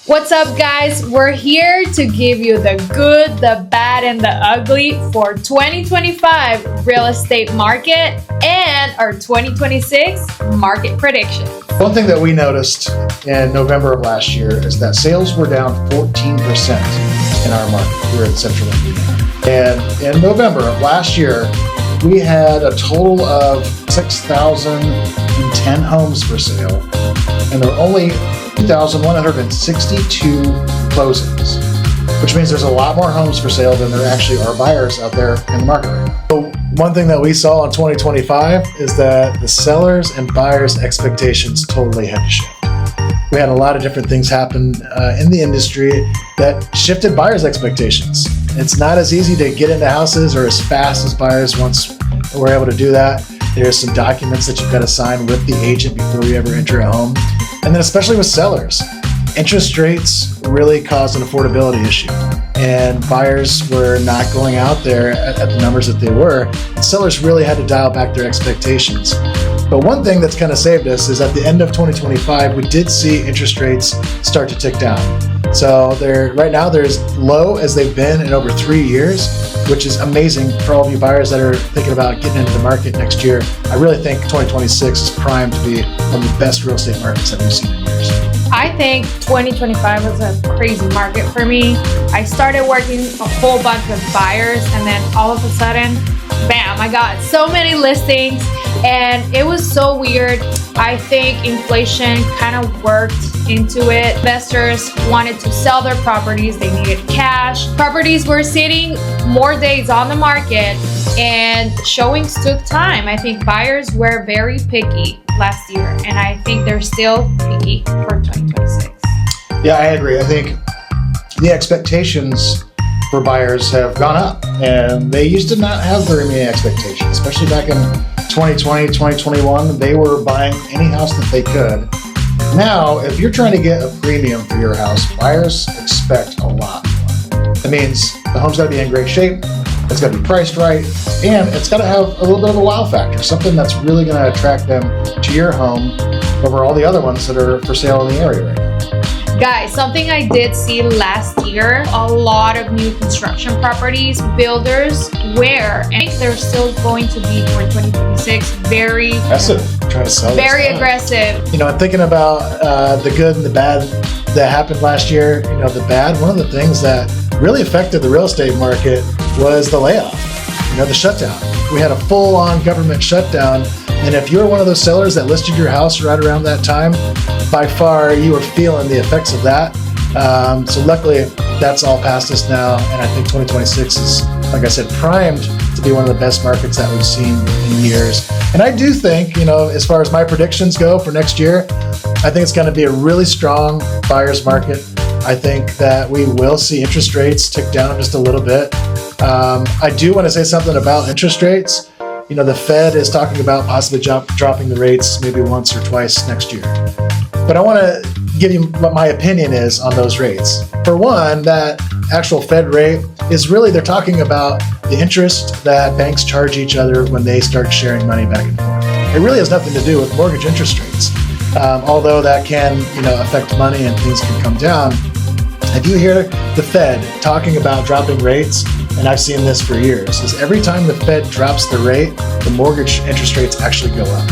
What's up, guys? We're here to give you the good, the bad, and the ugly for 2025 real estate market and our 2026 market predictions. One thing that we noticed in November of last year is that sales were down 14% in our market here in Central Indiana. And in November of last year, we had a total of 6,010 homes for sale, and there were only 2,162 closings, which means there's a lot more homes for sale than there actually are buyers out there in the market right now. So one thing that we saw in 2025 is that the sellers and buyers' expectations totally had to shift. We had a lot of different things happen in the industry that shifted buyers' expectations. It's not as easy to get into houses or as fast as buyers once were able to do that. There's some documents that you've got to sign with the agent before you ever enter a home. And then especially with sellers, interest rates really caused an affordability issue. And buyers were not going out there at the numbers that they were. And sellers really had to dial back their expectations. But one thing that's kind of saved us is at the end of 2025, we did see interest rates start to tick down. So right now they're as low as they've been in over 3 years, which is amazing for all of you buyers that are thinking about getting into the market next year. I really think 2026 is primed to be one of the best real estate markets that we've seen in years. I think 2025 was a crazy market for me. I started working a whole bunch with buyers, and then all of a sudden, bam, I got so many listings, and it was so weird. I think inflation kind of worked into it. Investors wanted to sell their properties. They needed cash. Properties were sitting more days on the market, and showings took time. I think buyers were very picky last year, and I think they're still picky for 2026. Yeah, I agree. I think the expectations for buyers have gone up, and they used to not have very many expectations, especially back in 2020, 2021. They were buying any house that they could. Now, if you're trying to get a premium for your house, buyers expect a lot more. That means the home's got to be in great shape, it's got to be priced right, and it's got to have a little bit of a wow factor, something that's really going to attract them to your home over all the other ones that are for sale in the area right now. Guys, something I did see last year, a lot of new construction properties, builders where, and I think they're still going to be for 2026, very aggressive, trying to sell very aggressive. You know, I'm thinking about the good and the bad that happened last year. You know, the bad, one of the things that really affected the real estate market was the layoff, the shutdown. We had a full-on government shutdown, and if you're one of those sellers that listed your house right around that time, by far you were feeling the effects of that. So luckily that's all past us now, and I think 2026 is, like I said, primed to be one of the best markets that we've seen in years. And I do think, as far as my predictions go for next year, I think it's going to be a really strong buyer's market. I think that we will see interest rates tick down just a little bit. I do want to say something about interest rates. The Fed is talking about possibly dropping the rates maybe once or twice next year. But I want to give you what my opinion is on those rates. For one, that actual Fed rate is really, they're talking about the interest that banks charge each other when they start sharing money back and forth. It really has nothing to do with mortgage interest rates. Although that can, affect money and things can come down. If you hear the Fed talking about dropping rates, and I've seen this for years, is every time the Fed drops the rate, the mortgage interest rates actually go up.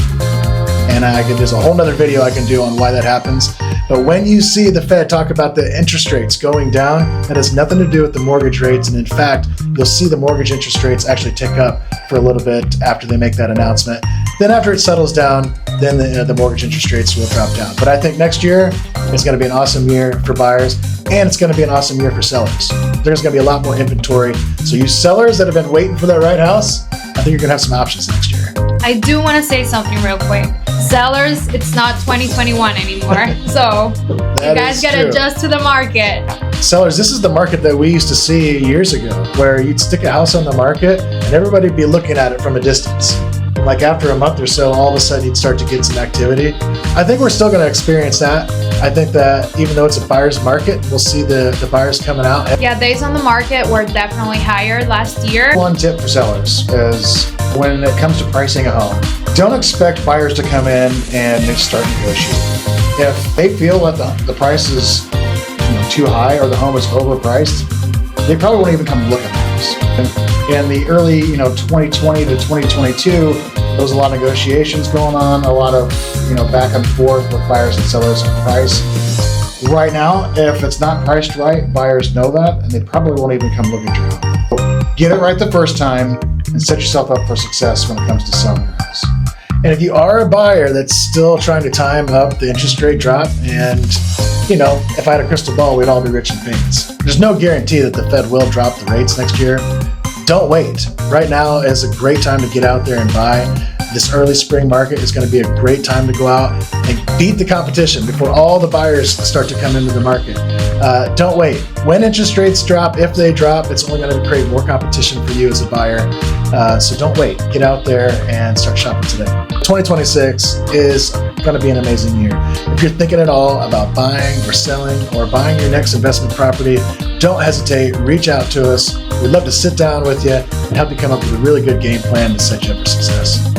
And there's a whole nother video I can do on why that happens. But when you see the Fed talk about the interest rates going down, that has nothing to do with the mortgage rates. And in fact, you'll see the mortgage interest rates actually tick up for a little bit after they make that announcement. Then after it settles down, then the mortgage interest rates will drop down. But I think next year is going to be an awesome year for buyers, and it's going to be an awesome year for sellers. There's going to be a lot more inventory. So you sellers that have been waiting for that right house, I think you're going to have some options next year. I do want to say something real quick. Sellers, it's not 2021 anymore. So you guys got to adjust to the market. Sellers, this is the market that we used to see years ago, where you'd stick a house on the market and everybody would be looking at it from a distance. Like after a month or so, all of a sudden you'd start to get some activity. I think we're still going to experience that. I think that even though it's a buyer's market, we'll see the buyers coming out. Yeah, days on the market were definitely higher last year. One tip for sellers is when it comes to pricing a home, don't expect buyers to come in and start negotiating. If they feel that the price is too high or the home is overpriced, they probably won't even come look at the house. In the early, 2020 to 2022, there was a lot of negotiations going on, a lot of, back and forth with buyers and sellers on price. Right now, if it's not priced right, buyers know that, and they probably won't even come look at your home. Get it right the first time and set yourself up for success when it comes to selling your house. And if you are a buyer that's still trying to time up the interest rate drop, and if I had a crystal ball, we'd all be rich and famous. There's no guarantee that the Fed will drop the rates next year. Don't wait. Right now is a great time to get out there and buy. This early spring market is going to be a great time to go out and beat the competition before all the buyers start to come into the market. Don't wait. When interest rates drop, if they drop, it's only going to create more competition for you as a buyer. So don't wait. Get out there and start shopping today. 2026 is going to be an amazing year. If you're thinking at all about buying or selling or buying your next investment property, don't hesitate. Reach out to us. We'd love to sit down with you and help you come up with a really good game plan to set you up for success.